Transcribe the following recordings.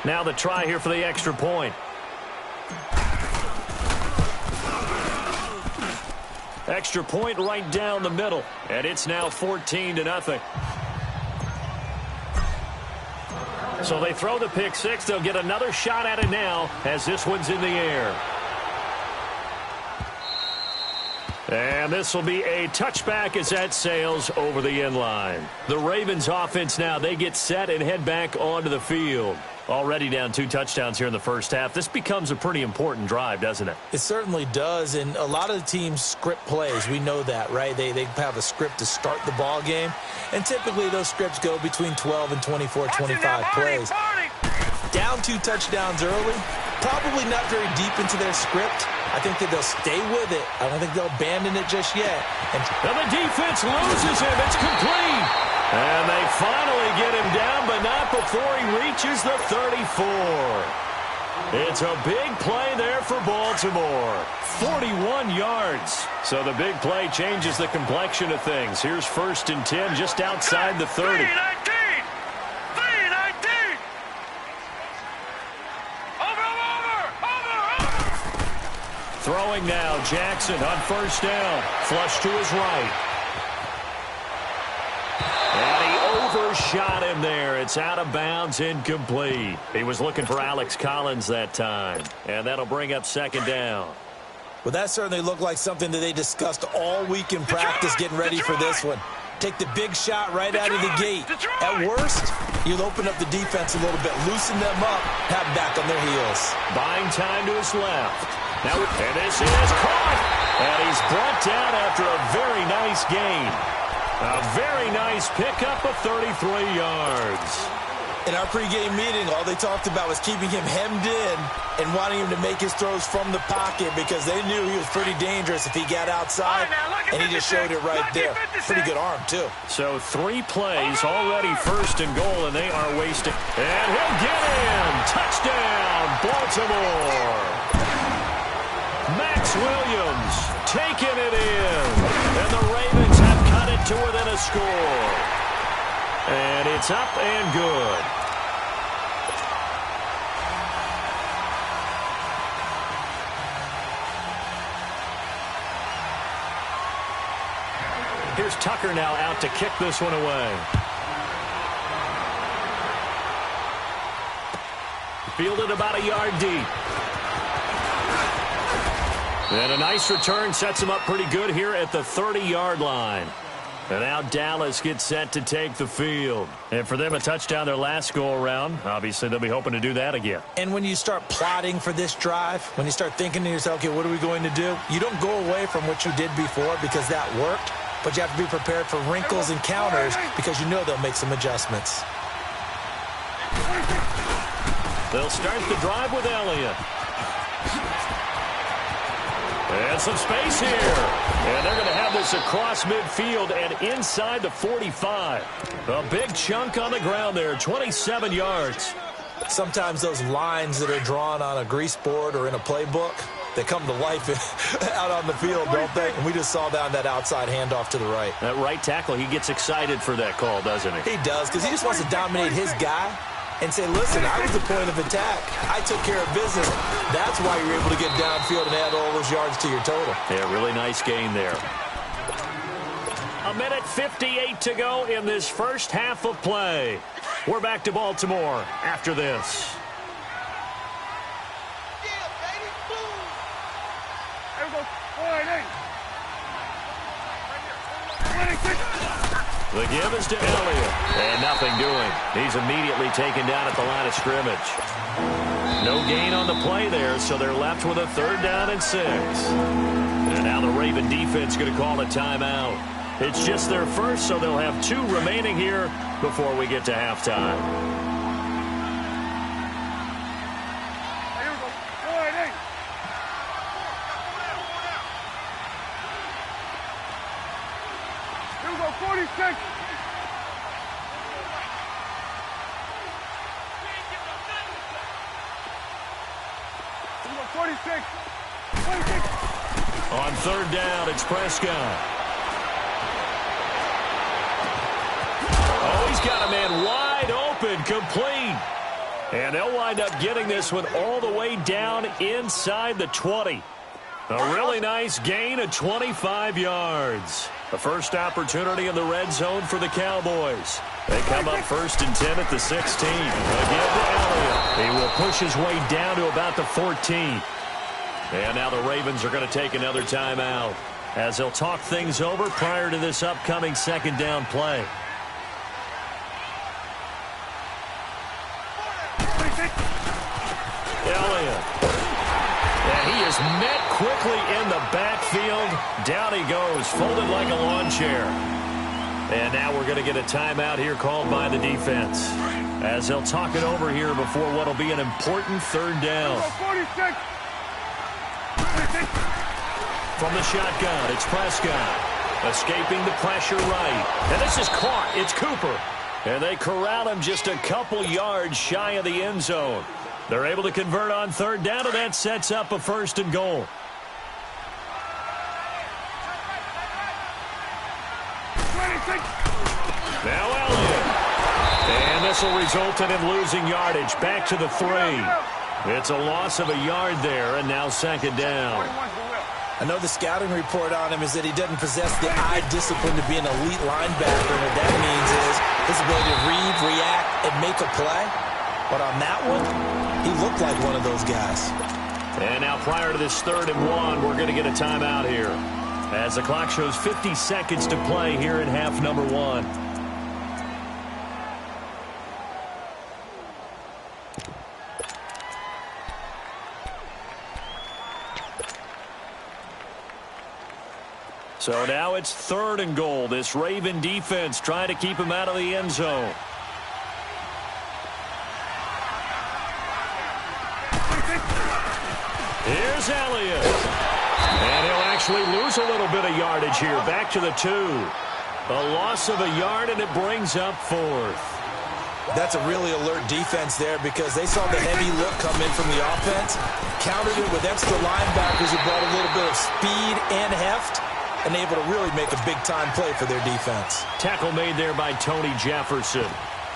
Now the try here for the extra point. Extra point right down the middle, and it's now 14-0. So they throw the pick six. They'll get another shot at it now as this one's in the air. And this will be a touchback as that sails over the end line. The Ravens offense now, they get set and head back onto the field. Already down 2 touchdowns here in the first half. This becomes a pretty important drive, doesn't it? It certainly does, and a lot of the teams script plays. We know that, right? They have a script to start the ball game, and typically those scripts go between 12 and 24, 25 plays. Down 2 touchdowns early, probably not very deep into their script. I think that they'll stay with it. I don't think they'll abandon it just yet. And the defense loses him. It's complete. And they finally get him down, but not before he reaches the 34. It's a big play there for Baltimore. 41 yards. So the big play changes the complexion of things. Here's 1st and 10 just outside the 30. 3-19. Throwing now, Jackson on 1st down. Flush to his right. And he overshot him there. It's out of bounds, incomplete. He was looking for Alex Collins that time. And that'll bring up 2nd down. Well, that certainly looked like something that they discussed all week in practice getting ready for this one. Take the big shot right out of the gate. At worst, you'll open up the defense a little bit, loosen them up, have them back on their heels. Buying time to his left. Now, and this is caught. And he's brought down after a very nice gain. A very nice pickup of 33 yards. In our pregame meeting, all they talked about was keeping him hemmed in and wanting him to make his throws from the pocket because they knew he was pretty dangerous if he got outside, and he just showed it right there. Pretty good arm, too. So 3 plays, already 1st and goal, and they are wasting. And he'll get in. Touchdown, Baltimore. Max Williams taking it in. And the Ravens have cut it to within a score. And it's up and good. Here's Tucker now out to kick this one away. Fielded about a yard deep. And a nice return sets him up pretty good here at the 30-yard line. And now Dallas gets set to take the field. And for them, a touchdown their last go-around. Obviously, they'll be hoping to do that again. And when you start plotting for this drive, when you start thinking to yourself, okay, what are we going to do? You don't go away from what you did before because that worked, but you have to be prepared for wrinkles and counters because you know they'll make some adjustments. They'll start the drive with Elliott. And some space here. And they're going to have this across midfield and inside the 45. A big chunk on the ground there, 27 yards. Sometimes those lines that are drawn on a grease board or in a playbook, they come to life out on the field, don't they? And we just saw down that outside handoff to the right. That right tackle, he gets excited for that call, doesn't he? He does, because he just wants to dominate his guy and say, listen, I was the point of attack. I took care of business. That's why you're able to get downfield and add all those yards to your total. Yeah, really nice gain there. 1:58 to go in this first half of play. We're back to Baltimore after this. The give is to Elliott. And nothing doing. He's immediately taken down at the line of scrimmage. No gain on the play there, so they're left with a 3rd down and 6. And now the Raven defense going to call a timeout. It's just their first, so they'll have 2 remaining here before we get to halftime. Here we go, 46. On 3rd down, it's Prescott. Oh, he's got a man wide open, complete. And they'll wind up getting this one all the way down inside the 20. A really nice gain of 25 yards. The first opportunity in the red zone for the Cowboys. They come up 1st and 10 at the 16. Again to Elliott. He will push his way down to about the 14. And now the Ravens are going to take another timeout as they'll talk things over prior to this upcoming second down play. Elliott. And he is met quickly in the backfield. Down he goes, folded like a lawn chair. And now we're going to get a timeout here called by the defense as they'll talk it over here before what will be an important third down. 46. From the shotgun, it's Prescott. Escaping the pressure right. And this is caught. It's Cooper. And they corral him just a couple yards shy of the end zone. They're able to convert on third down, and that sets up a 1st and goal. Now Elliott. And this will result in him losing yardage. Back to the 3. It's a loss of a yard there, and now second down. I know the scouting report on him is that he doesn't possess the eye discipline to be an elite linebacker. And what that means is his ability to read, react, and make a play. But on that one, he looked like one of those guys. And now prior to this 3rd and 1, we're going to get a timeout here as the clock shows 50 seconds to play here in half number 1. So now it's 3rd and goal. This Raven defense trying to keep him out of the end zone. Here's Elliott. And he'll actually lose a little bit of yardage here. Back to the 2. A loss of a yard, and it brings up 4th. That's a really alert defense there because they saw the heavy look come in from the offense, countered it with extra linebackers who brought a little bit of speed and heft, and able to really make a big-time play for their defense. Tackle made there by Tony Jefferson.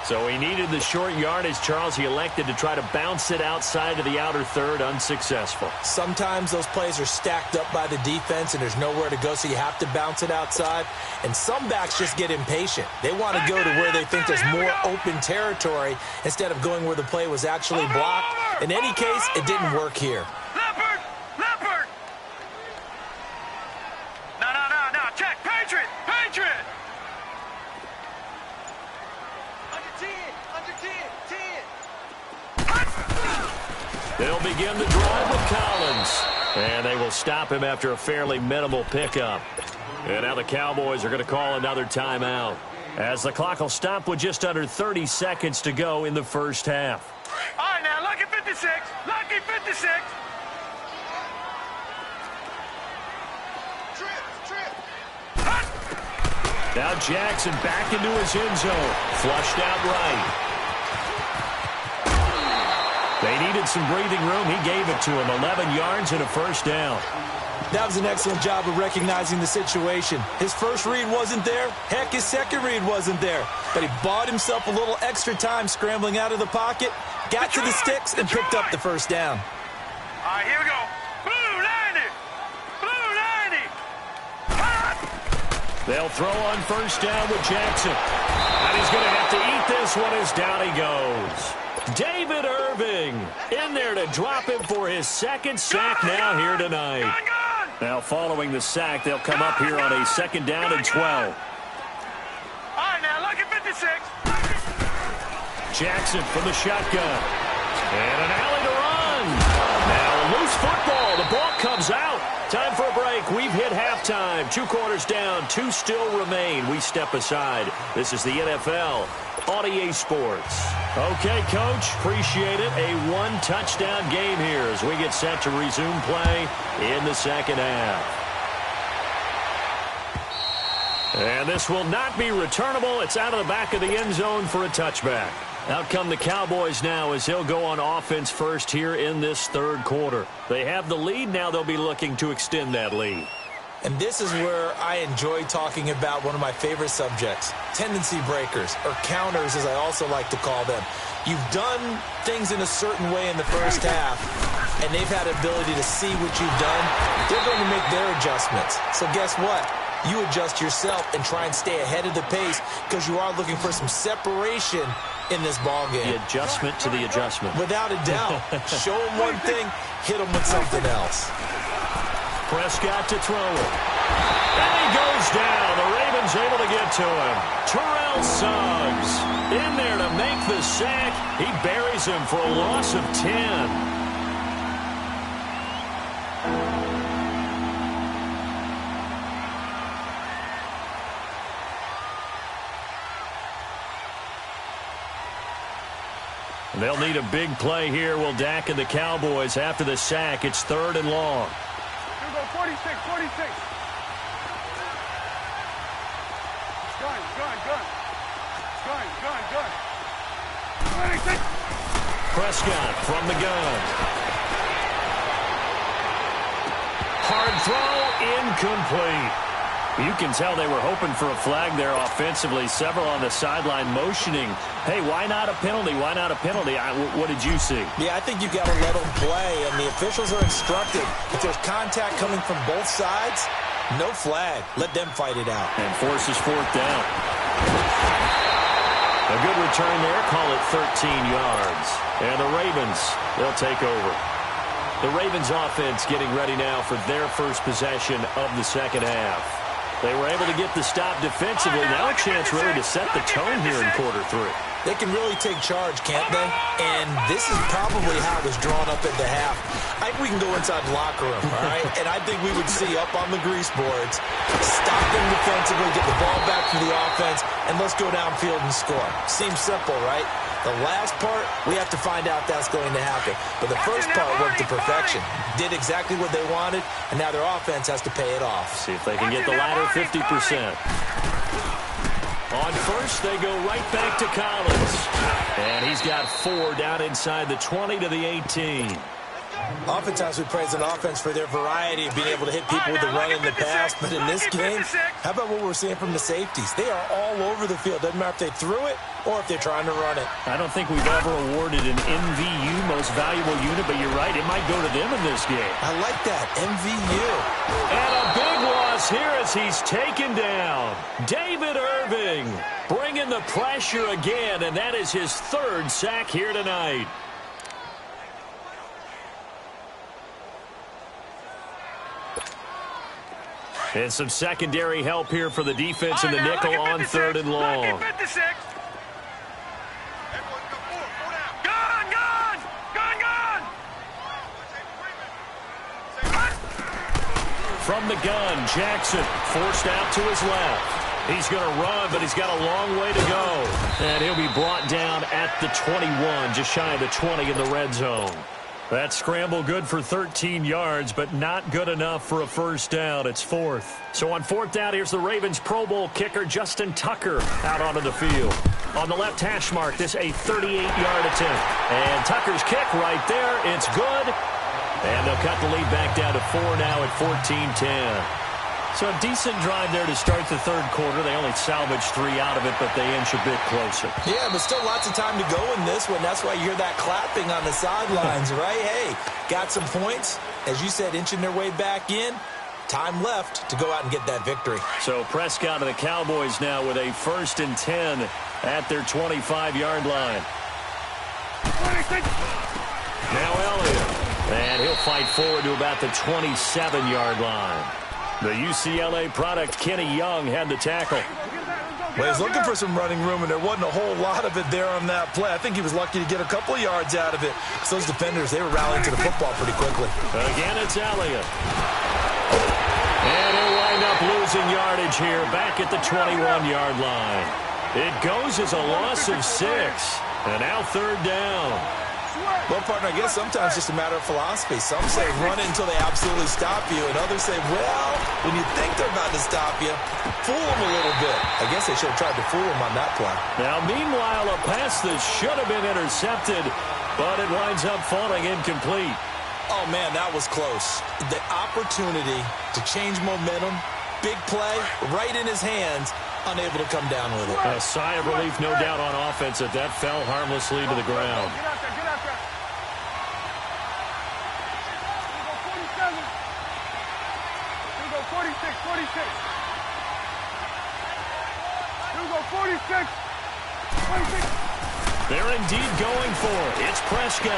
So he needed the short yardage, Charles. He elected to try to bounce it outside of the outer third, unsuccessful. Sometimes those plays are stacked up by the defense, and there's nowhere to go, so you have to bounce it outside. And some backs just get impatient. They want to go to where they think there's more open territory instead of going where the play was actually blocked. In any case, it didn't work here. They'll begin the drive with Collins. And they will stop him after a fairly minimal pickup. And now the Cowboys are going to call another timeout as the clock will stop with just under 30 seconds to go in the first half. All right, now, lucky 56. Lucky 56. Now Jackson back into his end zone. Flushed out right. They needed some breathing room. He gave it to him. 11 yards and a first down. That was an excellent job of recognizing the situation. His first read wasn't there. Heck, his second read wasn't there. But he bought himself a little extra time scrambling out of the pocket, got to the sticks, and picked up the first down. All right, here we go. Blue 90. Blue 90. They'll throw on first down with Jackson. And he's going to have to eat this one as down he goes. David Irving in there to drop him for his second sack now here tonight. Now following the sack, they'll come up here on a second down and 12. All right, now, lucky 56. Jackson from the shotgun. And an alley to run. Now loose football. The ball comes out. Time for a break. We've hit halftime. 2 quarters down. 2 still remain. We step aside. This is the NFL on EA Sports. Okay, Coach, appreciate it. A 1-touchdown game here as we get set to resume play in the second half. And this will not be returnable. It's out of the back of the end zone for a touchback. Out come the Cowboys now as they'll go on offense first here in this third quarter. They have the lead. Now they'll be looking to extend that lead. And this is where I enjoy talking about one of my favorite subjects, tendency breakers, or counters as I also like to call them. You've done things in a certain way in the first half, and they've had the ability to see what you've done. They're going to make their adjustments. So guess what? You adjust yourself and try and stay ahead of the pace because you are looking for some separation in this ball game. The adjustment to the adjustment. Without a doubt. Show them one thing, hit them with something else. Prescott to throw it. And he goes down. The Ravens able to get to him. Terrell Suggs in there to make the sack. He buries him for a loss of 10. They'll need a big play here. Will Dak and the Cowboys after the sack. It's 3rd and long. Here we go, 46. Gun. 26. Prescott from the gun. Hard throw, incomplete. You can tell they were hoping for a flag there offensively. Several on the sideline motioning, hey, why not a penalty? Why not a penalty? What did you see? Yeah, I think you've got to let them play, and the officials are instructed. If there's contact coming from both sides, no flag. Let them fight it out. And forces 4th down. A good return there. Call it 13 yards. And the Ravens, they'll take over. The Ravens offense getting ready now for their first possession of the second half. They were able to get the stop defensively. Now a chance really to set the tone here in quarter 3. They can really take charge, can't they? And this is probably how it was drawn up at the half. I think we can go inside the locker room, all right? And I think we would see up on the grease boards, stop them defensively, get the ball back to the offense, and let's go downfield and score. Seems simple, right? The last part, we have to find out that's going to happen. But the first part worked to perfection. Did exactly what they wanted, and now their offense has to pay it off. See if they can get the latter 50%. On first, they go right back to Collins. And he's got 4 down inside the 20 to the 18. Oftentimes we praise an offense for their variety of being able to hit people with the run in the pass. But in this game, how about what we're seeing from the safeties? They are all over the field. Doesn't matter if they threw it or if they're trying to run it. I don't think we've ever awarded an MVU, most valuable unit, but you're right, it might go to them in this game. I like that, MVU. And a big loss here as he's taken down. David Irving bringing the pressure again, and that is his 3rd sack here tonight. And some secondary help here for the defense in the nickel on 3rd and long. From the gun, Jackson forced out to his left. He's going to run, but he's got a long way to go. And he'll be brought down at the 21, just shy of the 20 in the red zone. That scramble good for 13 yards, but not good enough for a first down. It's 4th. So on 4th down, here's the Ravens Pro Bowl kicker Justin Tucker out onto the field. On the left hash mark, this a 38-yard attempt. And Tucker's kick right there. It's good. And they'll cut the lead back down to 4 now at 14-10. So a decent drive there to start the 3rd quarter. They only salvaged 3 out of it, but they inch a bit closer. Yeah, but still lots of time to go in this one. That's why you hear that clapping on the sidelines, right? Hey, got some points. As you said, inching their way back in. Time left to go out and get that victory. So Prescott and the Cowboys now with a 1st and 10 at their 25-yard line. Now Elliott. And he'll fight forward to about the 27-yard line. The UCLA product, Kenny Young, had the tackle. Well, he's looking for some running room, and there wasn't a whole lot of it there on that play. I think he was lucky to get a couple of yards out of it. So those defenders, they were rallying to the football pretty quickly. Again, it's Elliott. And he'll wind up losing yardage here back at the 21-yard line. It goes as a loss of 6. And now 3rd down. Well, partner, I guess sometimes it's just a matter of philosophy. Some say run it until they absolutely stop you, and others say, well, when you think they're about to stop you, fool them a little bit. I guess they should have tried to fool them on that play. Now, meanwhile, a pass that should have been intercepted, but it winds up falling incomplete. Oh, man, that was close. The opportunity to change momentum, big play, right in his hands, unable to come down with it. A sigh of relief, no doubt, on offense that fell harmlessly to the ground. Get out there, get out there. Here we go, 46, 46. Here we go, 46. 26. They're indeed going for it. It's Prescott.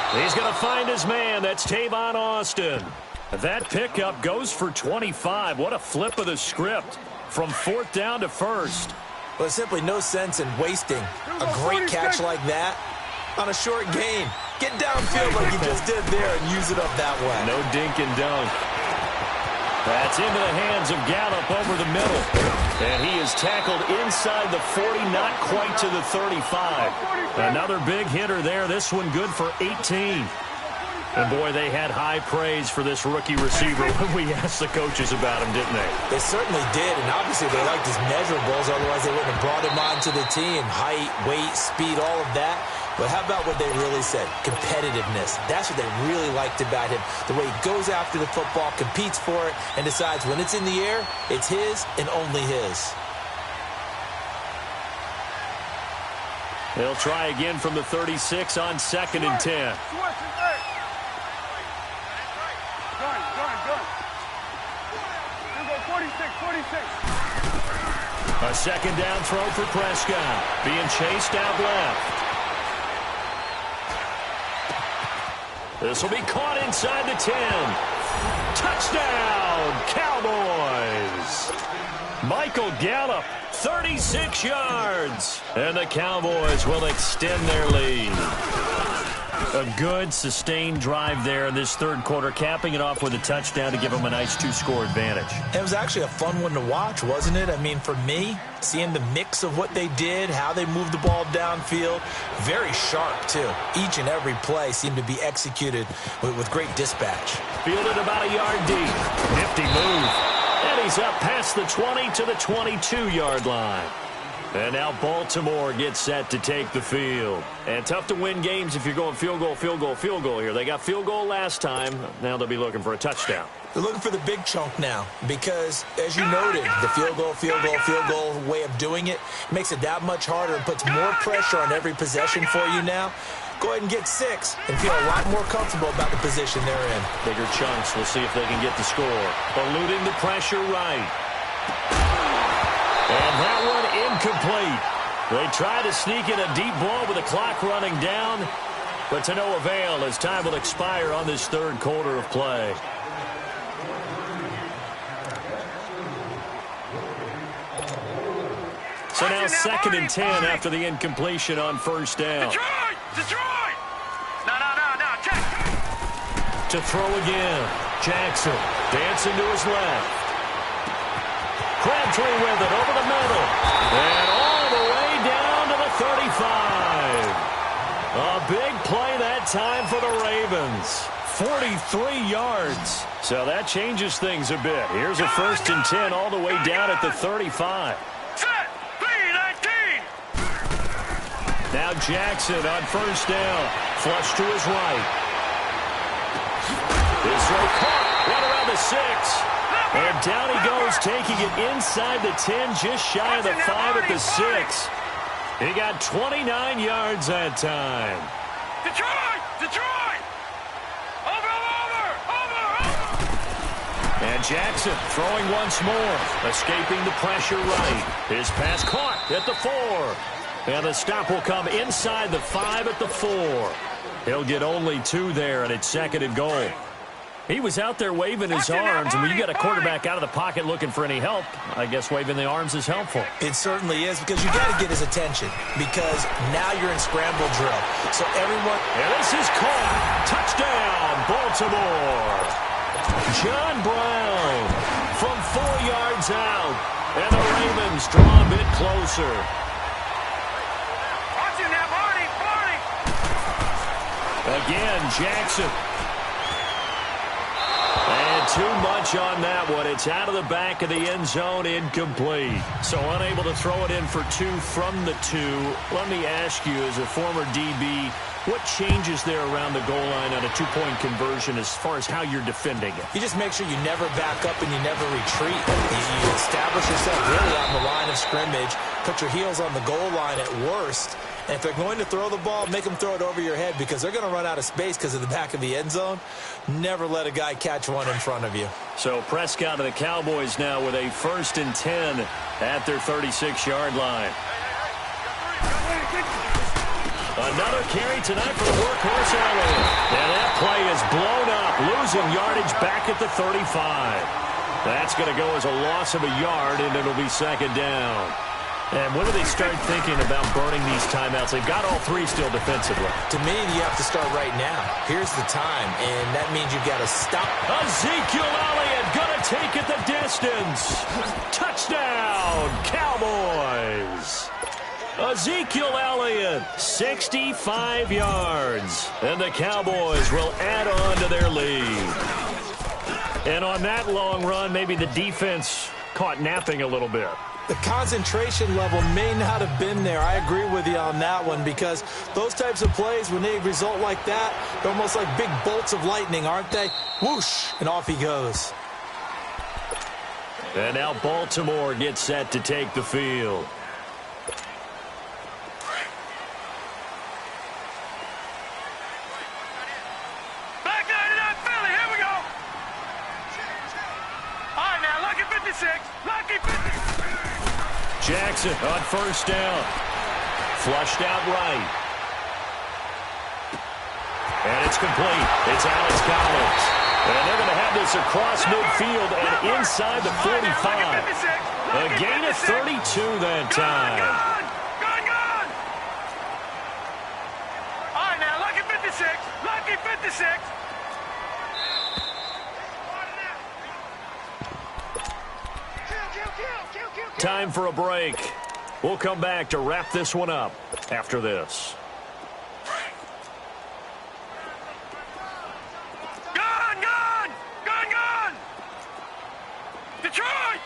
He's going to find his man. That's Tavon Austin. That pickup goes for 25. What a flip of the script from 4th down to 1st. Well, there's simply no sense in wasting a great catch like that on a short gain. Get downfield like you just did there and use it up that way. No dink and dunk. That's into the hands of Gallup over the middle. And he is tackled inside the 40, not quite to the 35. Another big hitter there. This one good for 18. And, boy, they had high praise for this rookie receiver when we asked the coaches about him, didn't they? They certainly did, and obviously they liked his measurables. Otherwise, they wouldn't have brought him onto the team. Height, weight, speed, all of that. But how about what they really said? Competitiveness. That's what they really liked about him. The way he goes after the football, competes for it, and decides when it's in the air, it's his and only his. They'll try again from the 36 on 2nd and 10. A 2nd down throw for Prescott. Being chased out left. This will be caught inside the 10. Touchdown, Cowboys. Michael Gallup, 36 yards. And the Cowboys will extend their lead. A good, sustained drive there in this 3rd quarter, capping it off with a touchdown to give them a nice 2-score advantage. It was actually a fun one to watch, wasn't it? I mean, for me, seeing the mix of what they did, how they moved the ball downfield, very sharp, too. Each and every play seemed to be executed with great dispatch. Fielded about a yard deep. Nifty move. And he's up past the 20 to the 22-yard line. And now Baltimore gets set to take the field. And tough to win games if you're going field goal, field goal, field goal here. They got field goal last time. Now they'll be looking for a touchdown. They're looking for the big chunk now because, as you noted, the field goal way of doing it makes it that much harder and puts more pressure on every possession for you now. Go ahead and get 6 and feel a lot more comfortable about the position they're in. Bigger chunks. We'll see if they can get the score. Eluding the pressure right. And that one incomplete. They try to sneak in a deep ball with the clock running down, but to no avail as time will expire on this 3rd quarter of play. So now 2nd and 10 after the incompletion on 1st down. Detroit! No, check. To throw again. Jackson dancing to his left. Crabtree with it over the middle. And all the way down to the 35. A big play that time for the Ravens. 43 yards. So that changes things a bit. Here's a 1st and 10 all the way down at the 35. Set! B-19! Now Jackson on 1st down. Flush to his right. This throw caught right around the 6. And down he goes, taking it inside the 10, just shy of the 5 at the 6. He got 29 yards that time. Detroit! Over! And Jackson throwing once more, escaping the pressure right. His pass caught at the 4. And the stop will come inside the 5 at the 4. He'll get only 2 there, and it's 2nd and goal. He was out there waving his arms, and when you got a quarterback out of the pocket looking for any help, I guess waving the arms is helpful. It certainly is, because you got to get his attention, because now you're in scramble drill. So everyone... And this is caught. Touchdown, Baltimore. John Brown from 4 yards out, and the Ravens draw a bit closer. Watching that, Barney! Again, Jackson. And too much on that one. It's out of the back of the end zone, incomplete. So unable to throw it in for 2 from the 2. Let me ask you, as a former DB, what changes there around the goal line on a 2-point conversion as far as how you're defending it? You just make sure you never back up and you never retreat. You establish yourself really on the line of scrimmage, put your heels on the goal line at worst. And if they're going to throw the ball, make them throw it over your head because they're going to run out of space because of the back of the end zone. Never let a guy catch one in front of you. So Prescott of the Cowboys now with a 1st and 10 at their 36-yard line. Another carry tonight for the workhorse Elliott. And that play is blown up, losing yardage back at the 35. That's going to go as a loss of a yard, and it'll be 2nd down. And when do they start thinking about burning these timeouts? They've got all 3 still defensively. To me, you have to start right now. Here's the time, and that means you've got to stop. Ezekiel Elliott going to take it the distance. Touchdown, Cowboys. Ezekiel Elliott, 65 yards. And the Cowboys will add on to their lead. And on that long run, maybe the defense caught napping a little bit. The concentration level may not have been there. I agree with you on that one because those types of plays, when they result like that, they're almost like big bolts of lightning, aren't they? Whoosh, and off he goes. And now Baltimore gets set to take the field. Back 99 Philly, here we go. All right, now, lucky 56. Lucky 56. Jackson on 1st down. Flushed out right. And it's complete. It's Alex Collins. And they're going to have this across midfield and inside the 45. A gain of 32 that time. Gone. All right, now, lucky 56. Lucky 56. Time for a break. We'll come back to wrap this one up after this. Gone. Detroit.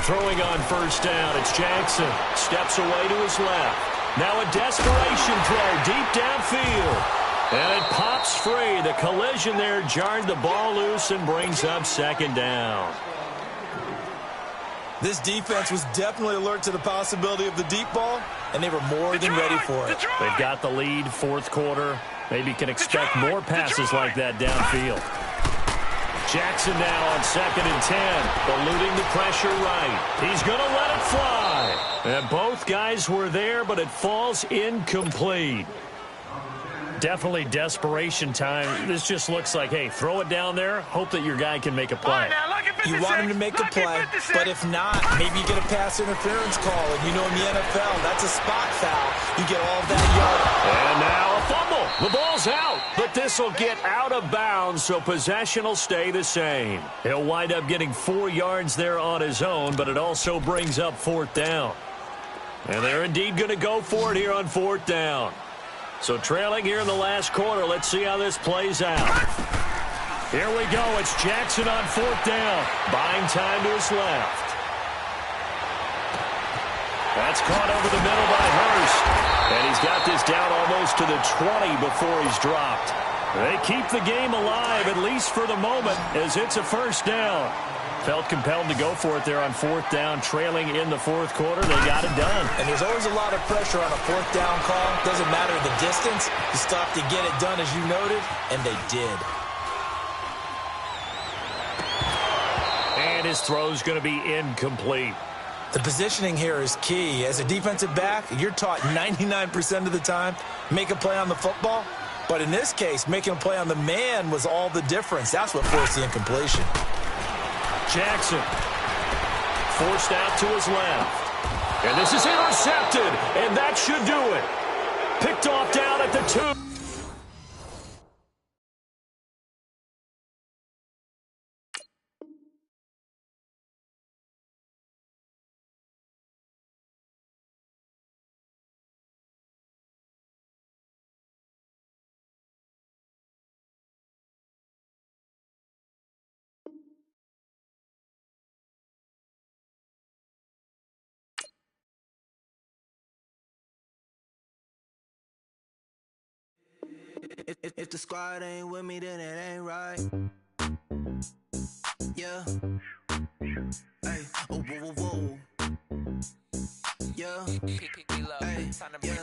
Throwing on 1st down, it's Jackson. Steps away to his left. Now a desperation throw deep downfield. And it pops free. The collision there jarred the ball loose and brings up 2nd down. This defense was definitely alert to the possibility of the deep ball, and they were more than ready for it. They've got the lead, 4th quarter. Maybe can expect more passes like that downfield. Jackson now on 2nd and 10, eluding the pressure right. He's going to let it fly. And both guys were there, but it falls incomplete. Definitely desperation time. This just looks like, hey, throw it down there, hope that your guy can make a play. You want him to make a play, but if not, maybe you get a pass interference call. And you know in the NFL, that's a spot foul. You get all of that And now a fumble. yard. The ball's out, but this will get out of bounds, so possession will stay the same. He'll wind up getting 4 yards there on his own, but it also brings up 4th down. And they're indeed going to go for it here on 4th down. So trailing here in the last quarter, let's see how this plays out. Here we go. It's Jackson on 4th down. Buying time to his left. That's caught over the middle by Hurst. And he's got this down almost to the 20 before he's dropped. They keep the game alive, at least for the moment, as it's a 1st down. Felt compelled to go for it there on 4th down, trailing in the 4th quarter. They got it done. And there's always a lot of pressure on a 4th down call. Doesn't matter the distance. You still have to get it done, as you noted, and they did. And his throw's going to be incomplete. The positioning here is key. As a defensive back, you're taught 99% of the time, make a play on the football. But in this case, making a play on the man was all the difference. That's what forced the incompletion. Jackson forced out to his left. And this is intercepted, and that should do it. Picked off down at the 2. the squad ain't with me, then it ain't right. Yeah. Hey, oh, whoa, whoa, whoa. Yeah. Hey, yeah.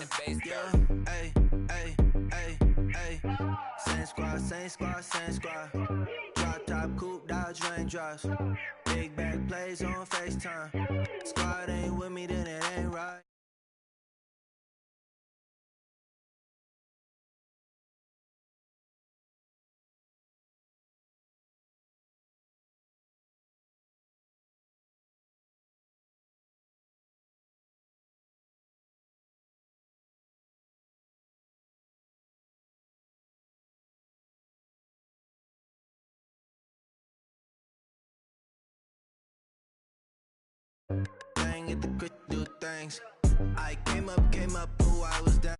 Hey, hey, hey, hey. Same squad, same squad, same squad. Drop top, coupe, Dodge raindrops. Big back plays on FaceTime. Squad ain't with me, then it ain't right. Bang at the quick do things. I came up, who I was down.